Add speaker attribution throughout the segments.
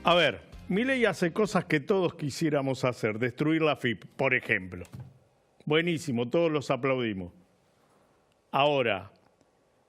Speaker 1: A ver, Milei hace cosas que todos quisiéramos hacer, destruir la AFIP, por ejemplo. Buenísimo, todos los aplaudimos. Ahora,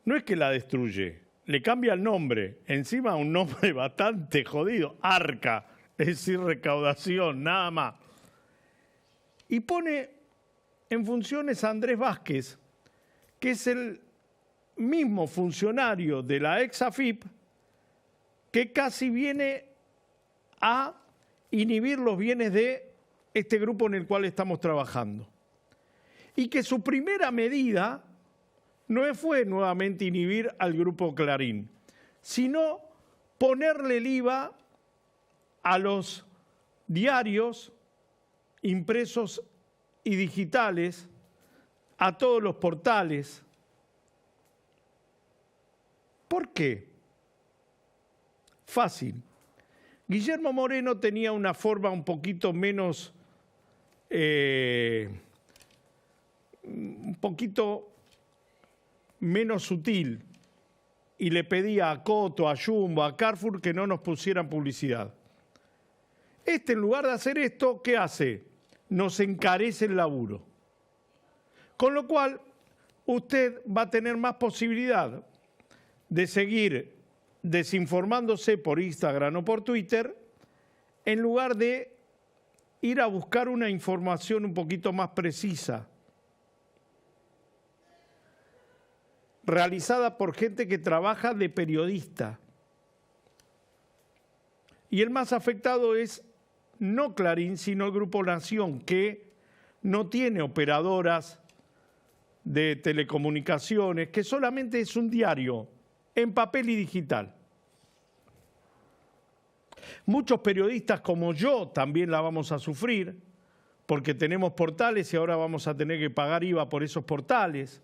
Speaker 1: no es que la destruye, le cambia el nombre, encima un nombre bastante jodido, Arca, es decir, recaudación, nada más. Y pone en funciones a Andrés Vázquez, que es el mismo funcionario de la ex AFIP, que casi viene a inhibir los bienes de este grupo en el cual estamos trabajando. Y que su primera medida no fue nuevamente inhibir al grupo Clarín, sino ponerle el IVA a los diarios impresos y digitales, a todos los portales. ¿Por qué? Fácil. Guillermo Moreno tenía una forma un poquito menos, sutil, y le pedía a Coto, a Jumbo, a Carrefour que no nos pusieran publicidad. En lugar de hacer esto, ¿qué hace? Nos encarece el laburo. Con lo cual, usted va a tener más posibilidad de seguir desinformándose por Instagram o por Twitter, en lugar de ir a buscar una información un poquito más precisa, realizada por gente que trabaja de periodista. Y el más afectado es no Clarín, sino el Grupo Nación, que no tiene operadoras de telecomunicaciones, que solamente es un diario en papel y digital. Muchos periodistas como yo también la vamos a sufrir, porque tenemos portales y ahora vamos a tener que pagar IVA por esos portales.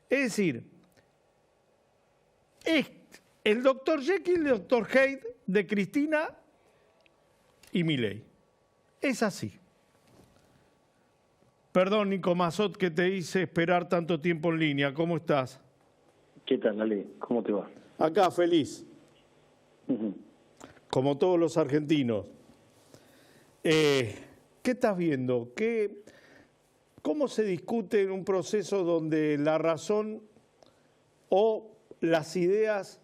Speaker 1: Es decir, es el Dr. Jekyll y el Dr. Hyde de Cristina y Milei. Es así. Perdón, Nico Mazot, que te hice esperar tanto tiempo en línea. ¿Cómo estás?
Speaker 2: ¿Qué tal, Ale? ¿Cómo te va?
Speaker 1: Acá, feliz. Como todos los argentinos. ¿Qué estás viendo? ¿Cómo se discute en un proceso donde la razón o las ideas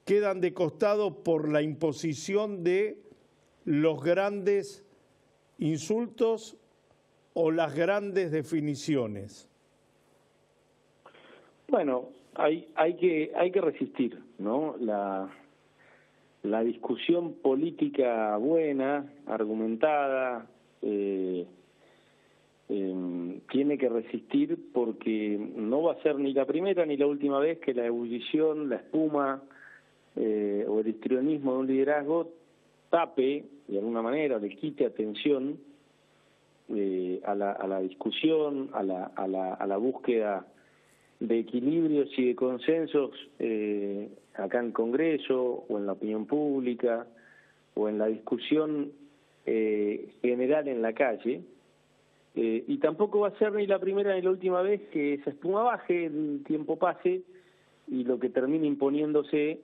Speaker 1: quedan de costado por la imposición de los grandes insultos o las grandes definiciones?
Speaker 2: Bueno, hay que resistir, ¿no? La discusión política buena, argumentada, tiene que resistir, porque no va a ser ni la primera ni la última vez que la ebullición, la espuma o el histrionismo de un liderazgo tape, de alguna manera, le quite atención a la discusión, a la búsqueda de equilibrios y de consensos acá en el Congreso o en la opinión pública o en la discusión general en la calle, y tampoco va a ser ni la primera ni la última vez que esa espuma baje, el tiempo pase y lo que termine imponiéndose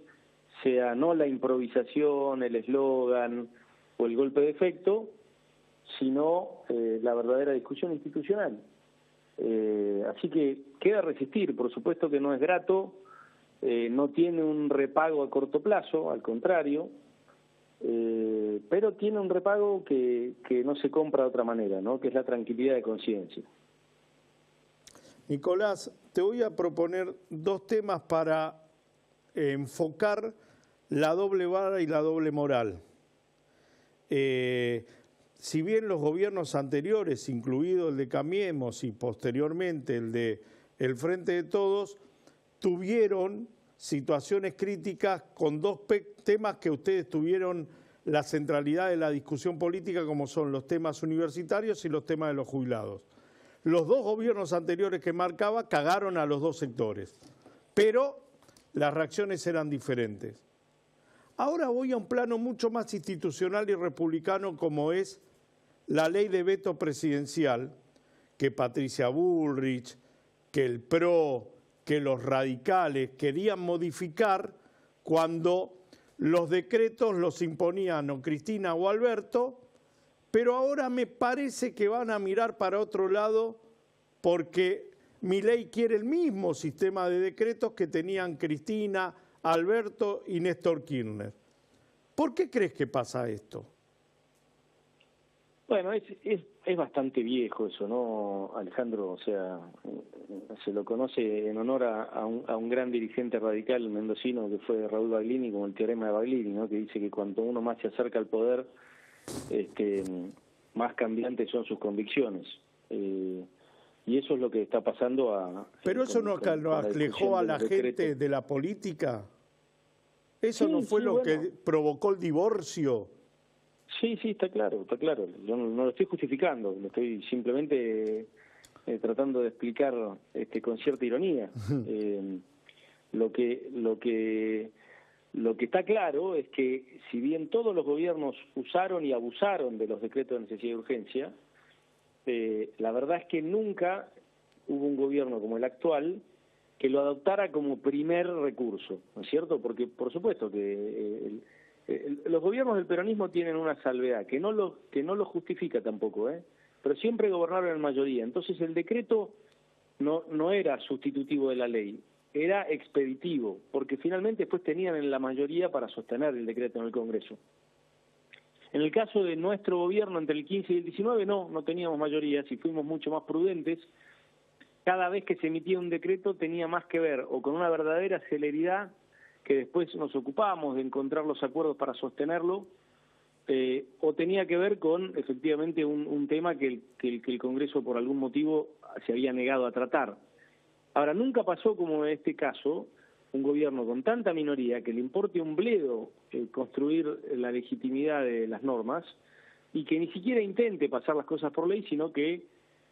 Speaker 2: sea no la improvisación, el eslogan o el golpe de efecto, sino la verdadera discusión institucional. Así que queda resistir, por supuesto que no es grato, no tiene un repago a corto plazo, al contrario, pero tiene un repago que no se compra de otra manera, ¿no? Que es la tranquilidad de conciencia.
Speaker 1: Nicolás, te voy a proponer dos temas para enfocar la doble vara y la doble moral. Si bien los gobiernos anteriores, incluido el de Cambiemos y posteriormente el de el Frente de Todos, tuvieron situaciones críticas con dos temas que ustedes tuvieron la centralidad de la discusión política, como son los temas universitarios y los temas de los jubilados. Los dos gobiernos anteriores que marcaba cagaron a los dos sectores, pero las reacciones eran diferentes. Ahora voy a un plano mucho más institucional y republicano, como es la ley de veto presidencial, que Patricia Bullrich, que el PRO, que los radicales querían modificar cuando los decretos los imponían o Cristina o Alberto, pero ahora me parece que van a mirar para otro lado porque Milei quiere el mismo sistema de decretos que tenían Cristina, Alberto y Néstor Kirchner. ¿Por qué crees que pasa esto?
Speaker 2: Bueno, es bastante viejo eso, ¿no, Alejandro? O sea, se lo conoce en honor a un gran dirigente radical mendocino que fue Raúl Baglini, como el teorema de Baglini, ¿no? Que dice que cuanto uno más se acerca al poder, más cambiantes son sus convicciones. Y eso es lo que está pasando
Speaker 1: Pero eso no alejó a la gente de la política. ¿Eso no fue lo que provocó el divorcio?
Speaker 2: Sí, está claro. Yo no lo estoy justificando, lo estoy simplemente tratando de explicar con cierta ironía. Lo que está claro es que si bien todos los gobiernos usaron y abusaron de los decretos de necesidad y urgencia, la verdad es que nunca hubo un gobierno como el actual que lo adoptara como primer recurso, ¿no es cierto? Porque por supuesto que los gobiernos del peronismo tienen una salvedad, que no lo justifica tampoco, pero siempre gobernaron en mayoría. Entonces el decreto no era sustitutivo de la ley, era expeditivo, porque finalmente después tenían en la mayoría para sostener el decreto en el Congreso. En el caso de nuestro gobierno entre el 15 y el 19 no teníamos mayoría, si fuimos mucho más prudentes. Cada vez que se emitía un decreto tenía más que ver o con una verdadera celeridad, que después nos ocupábamos de encontrar los acuerdos para sostenerlo, o tenía que ver con efectivamente un tema que el Congreso por algún motivo se había negado a tratar. Ahora, nunca pasó como en este caso un gobierno con tanta minoría que le importe un bledo construir la legitimidad de las normas y que ni siquiera intente pasar las cosas por ley, sino que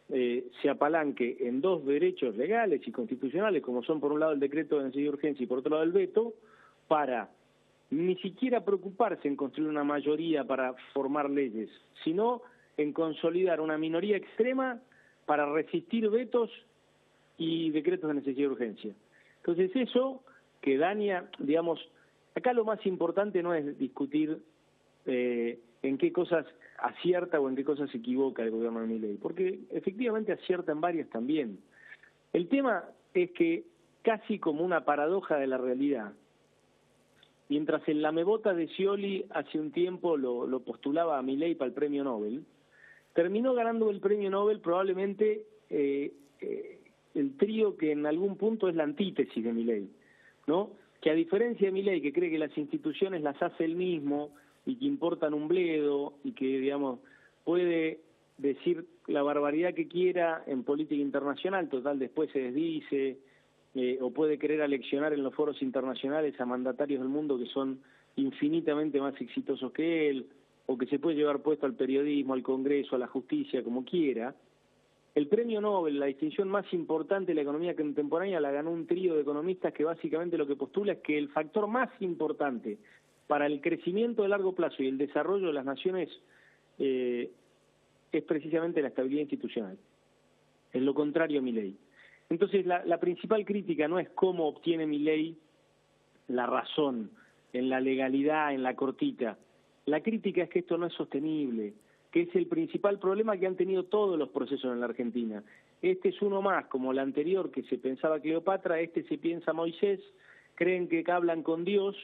Speaker 2: se apalanque en dos derechos legales y constitucionales, como son por un lado el decreto de necesidad y urgencia y por otro lado el veto, para ni siquiera preocuparse en construir una mayoría para formar leyes, sino en consolidar una minoría extrema para resistir vetos y decretos de necesidad y urgencia. Entonces eso que daña, digamos, acá lo más importante no es discutir en qué cosas acierta o en qué cosas se equivoca el gobierno de Milei, porque efectivamente acierta en varias también. El tema es que, casi como una paradoja de la realidad, mientras el lamebota de Scioli hace un tiempo lo postulaba a Milei para el premio Nobel, terminó ganando el premio Nobel probablemente el trío que en algún punto es la antítesis de Milei, ¿no? Que a diferencia de Milei, que cree que las instituciones las hace él mismo y que importan un bledo y que, digamos, puede decir la barbaridad que quiera en política internacional, total después se desdice, o puede querer aleccionar en los foros internacionales a mandatarios del mundo que son infinitamente más exitosos que él, o que se puede llevar puesto al periodismo, al Congreso, a la justicia, como quiera. El premio Nobel, la distinción más importante de la economía contemporánea, la ganó un trío de economistas que básicamente lo que postula es que el factor más importante para el crecimiento de largo plazo y el desarrollo de las naciones es precisamente la estabilidad institucional. Es lo contrario a Milei. Entonces la principal crítica no es cómo obtiene Milei la razón en la legalidad, en la cortita. La crítica es que esto no es sostenible, que es el principal problema que han tenido todos los procesos en la Argentina. Este es uno más, como el anterior que se pensaba Cleopatra, este se piensa Moisés, creen que hablan con Dios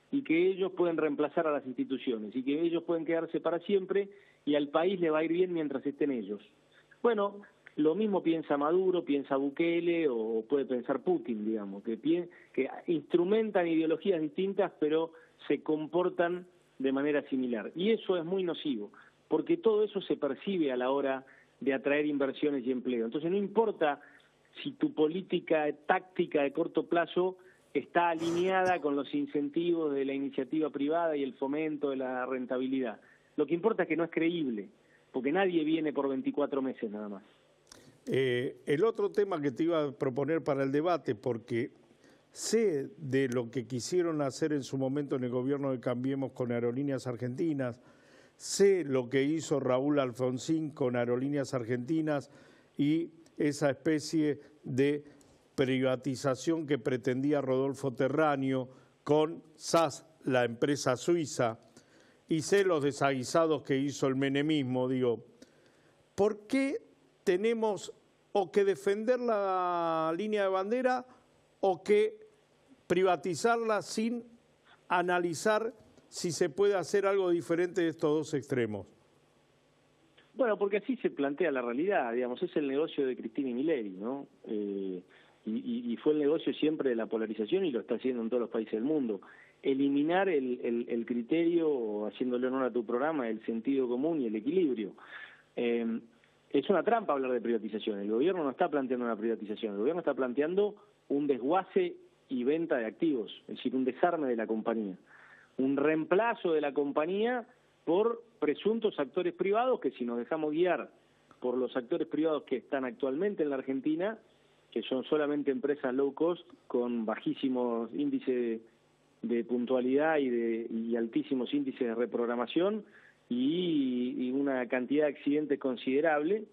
Speaker 2: y que ellos pueden reemplazar a las instituciones y que ellos pueden quedarse para siempre y al país le va a ir bien mientras estén ellos. Bueno, lo mismo piensa Maduro, piensa Bukele o puede pensar Putin, digamos, que instrumentan ideologías distintas pero se comportan de manera similar. Y eso es muy nocivo, porque todo eso se percibe a la hora de atraer inversiones y empleo. Entonces no importa si tu política táctica de corto plazo está alineada con los incentivos de la iniciativa privada y el fomento de la rentabilidad. Lo que importa es que no es creíble, porque nadie viene por 24 meses nada más.
Speaker 1: El otro tema que te iba a proponer para el debate, porque sé de lo que quisieron hacer en su momento en el gobierno de Cambiemos con Aerolíneas Argentinas, sé lo que hizo Raúl Alfonsín con Aerolíneas Argentinas y esa especie de privatización que pretendía Rodolfo Terráneo con SAS, la empresa suiza y sé los desaguisados que hizo el menemismo, digo, ¿por qué tenemos o que defender la línea de bandera o que privatizarla sin analizar si se puede hacer algo diferente de estos dos extremos?
Speaker 2: Bueno, porque así se plantea la realidad, digamos, es el negocio de Cristina y Milei, ¿no? Y fue el negocio siempre de la polarización y lo está haciendo en todos los países del mundo. Eliminar el criterio, haciéndole honor a tu programa, el sentido común y el equilibrio. Es una trampa hablar de privatización. El gobierno no está planteando una privatización, el gobierno está planteando un desguace y venta de activos, es decir, un desarme de la compañía, un reemplazo de la compañía por presuntos actores privados que, si nos dejamos guiar por los actores privados que están actualmente en la Argentina, que son solamente empresas low cost con bajísimos índices de puntualidad y altísimos índices de reprogramación y una cantidad de accidentes considerable,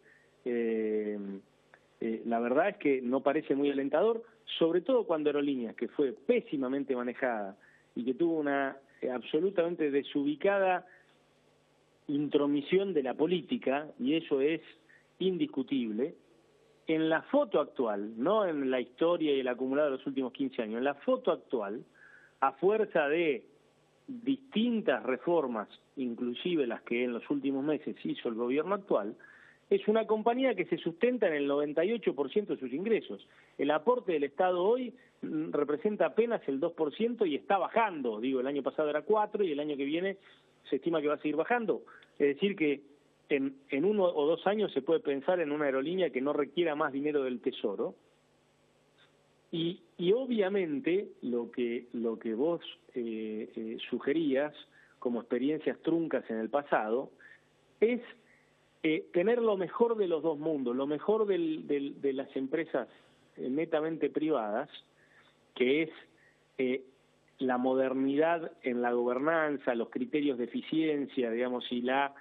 Speaker 2: la verdad es que no parece muy alentador, sobre todo cuando Aerolíneas, que fue pésimamente manejada y que tuvo una absolutamente desubicada intromisión de la política, y eso es indiscutible, en la foto actual, no en la historia y el acumulado de los últimos 15 años, en la foto actual, a fuerza de distintas reformas, inclusive las que en los últimos meses hizo el gobierno actual, es una compañía que se sustenta en el 98% de sus ingresos. El aporte del Estado hoy representa apenas el 2% y está bajando. Digo, el año pasado era 4% y el año que viene se estima que va a seguir bajando. Es decir que en 1 o 2 años se puede pensar en una aerolínea que no requiera más dinero del Tesoro. Y obviamente lo que vos sugerías como experiencias truncas en el pasado es tener lo mejor de los dos mundos, lo mejor de las empresas netamente privadas, que es la modernidad en la gobernanza, los criterios de eficiencia, digamos, y la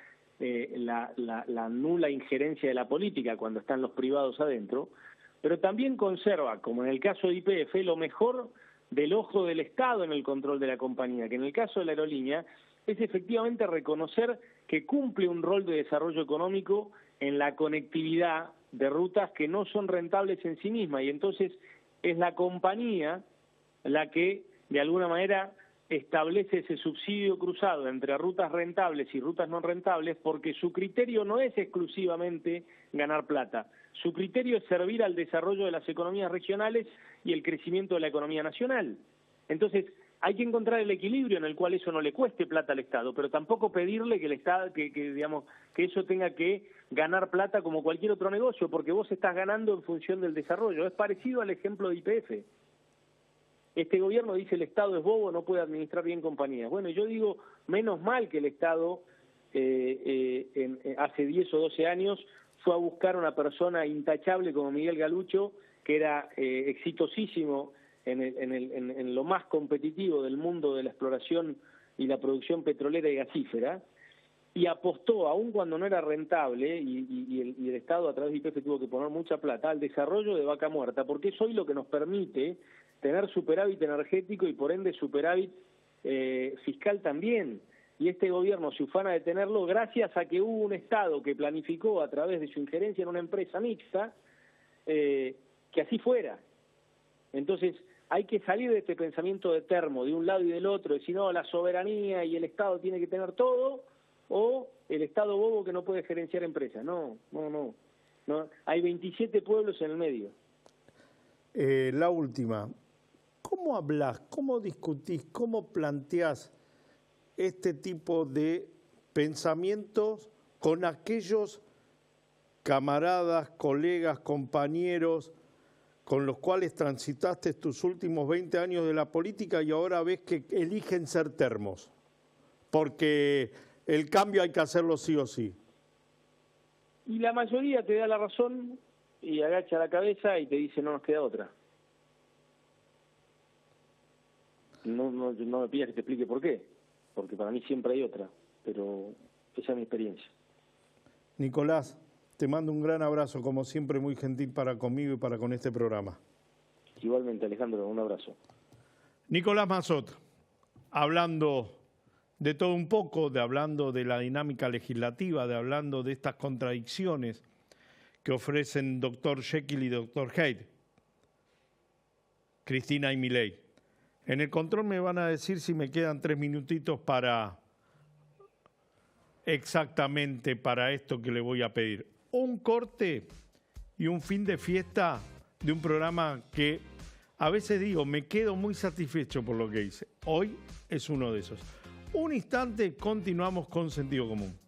Speaker 2: nula injerencia de la política cuando están los privados adentro, pero también conserva, como en el caso de YPF, lo mejor del ojo del Estado en el control de la compañía, que en el caso de la aerolínea es efectivamente reconocer que cumple un rol de desarrollo económico en la conectividad de rutas que no son rentables en sí mismas, y entonces es la compañía la que de alguna manera establece ese subsidio cruzado entre rutas rentables y rutas no rentables, porque su criterio no es exclusivamente ganar plata, su criterio es servir al desarrollo de las economías regionales y el crecimiento de la economía nacional. Entonces, hay que encontrar el equilibrio en el cual eso no le cueste plata al Estado, pero tampoco pedirle que el Estado, digamos, que eso tenga que ganar plata como cualquier otro negocio, porque vos estás ganando en función del desarrollo. Es parecido al ejemplo de YPF. Este gobierno dice el Estado es bobo, no puede administrar bien compañías. Bueno, yo digo, menos mal que el Estado hace 10 o 12 años fue a buscar una persona intachable como Miguel Galucho, que era exitosísimo en lo más competitivo del mundo de la exploración y la producción petrolera y gasífera, y apostó, aun cuando no era rentable, y el Estado a través de YPF tuvo que poner mucha plata, al desarrollo de Vaca Muerta, porque es hoy lo que nos permite tener superávit energético y por ende superávit fiscal también. Y este gobierno se ufana de tenerlo gracias a que hubo un Estado que planificó a través de su injerencia en una empresa mixta que así fuera. Entonces hay que salir de este pensamiento de termo, de un lado y del otro, decir no, la soberanía y el Estado tiene que tener todo, o el Estado bobo que no puede gerenciar empresas. No. Hay 27 pueblos en el medio.
Speaker 1: La última. ¿Cómo hablas, cómo discutís, cómo planteás este tipo de pensamientos con aquellos camaradas, colegas, compañeros con los cuales transitaste tus últimos 20 años de la política y ahora ves que eligen ser termos? Porque el cambio hay que hacerlo sí o sí.
Speaker 2: Y la mayoría te da la razón y agacha la cabeza y te dice no nos queda otra. No me pidas que te explique por qué, porque para mí siempre hay otra, pero esa es mi experiencia.
Speaker 1: Nicolás, te mando un gran abrazo, como siempre muy gentil para conmigo y para con este programa.
Speaker 2: Igualmente, Alejandro, un abrazo.
Speaker 1: Nicolás Massot, hablando de todo un poco, hablando de la dinámica legislativa, hablando de estas contradicciones que ofrecen Dr. Jekyll y Dr. Hyde, Cristina y Milei. En el control me van a decir si me quedan 3 minutitos para exactamente para esto que le voy a pedir. Un corte y un fin de fiesta de un programa que a veces digo, me quedo muy satisfecho por lo que hice. Hoy es uno de esos. Un instante, continuamos con Sentido Común.